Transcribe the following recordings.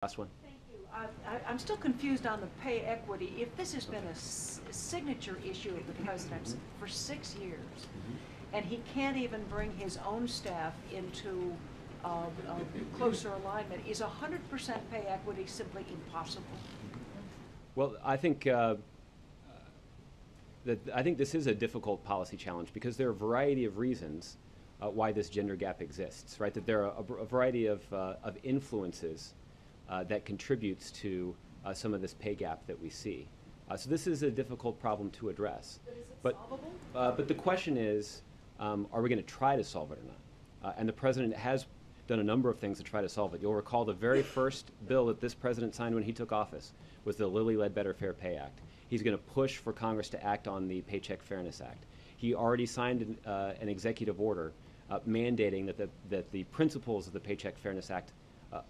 Last one. Thank you. I'm still confused on the pay equity. If this has been a signature issue of the president's for 6 years, and he can't even bring his own staff into closer alignment, is 100% pay equity simply impossible? Well, I think this is a difficult policy challenge because there are a variety of reasons why this gender gap exists. Right, that there are a variety of influences that contributes to some of this pay gap that we see. So this is a difficult problem to address. But is it solvable? solvable? But the question is, are we going to try to solve it or not? And the president has done a number of things to try to solve it. You'll recall the very first bill that this president signed when he took office was the Lilly Ledbetter Fair Pay Act. He's going to push for Congress to act on the Paycheck Fairness Act. He already signed an executive order mandating that the principles of the Paycheck Fairness Act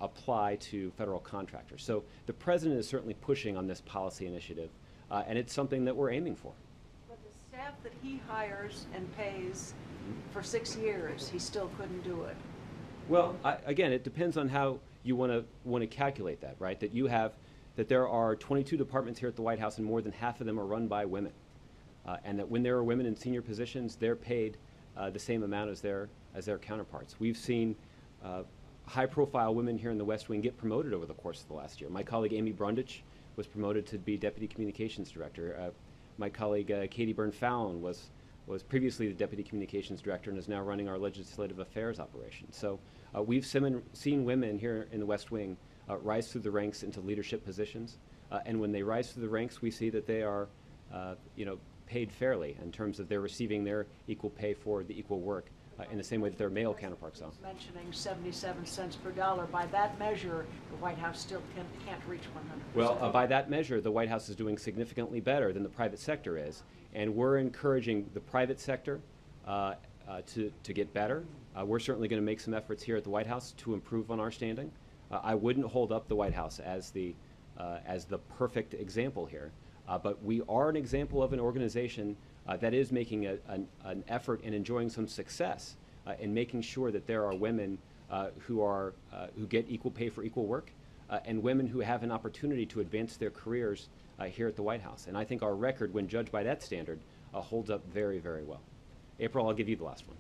apply to federal contractors. So the president is certainly pushing on this policy initiative, and it's something that we're aiming for. But the staff that he hires and pays for 6 years, he still couldn't do it. Well, again, it depends on how you want to calculate that, right? That there are 22 departments here at the White House, and more than half of them are run by women, and that when there are women in senior positions, they're paid the same amount as their counterparts. We've seen high-profile women here in the West Wing get promoted over the course of the last year. My colleague Amy Brundage was promoted to be Deputy Communications Director. My colleague Katie Byrne-Fallon was previously the Deputy Communications Director and is now running our Legislative Affairs operation. So we've seen women here in the West Wing rise through the ranks into leadership positions, and when they rise through the ranks, we see that they are paid fairly in terms of they're receiving their equal pay for the equal work in the same way that their male counterparts are. Mentioning 77 cents per dollar. By that measure, the White House still can't reach 100%. Well, by that measure, the White House is doing significantly better than the private sector is, and we're encouraging the private sector to get better. We're certainly going to make some efforts here at the White House to improve on our standing. I wouldn't hold up the White House as the perfect example here, but we are an example of an organization that is making an effort and enjoying some success in making sure that there are women who get equal pay for equal work, and women who have an opportunity to advance their careers here at the White House. And I think our record, when judged by that standard, holds up very, very well. April, I'll give you the last one.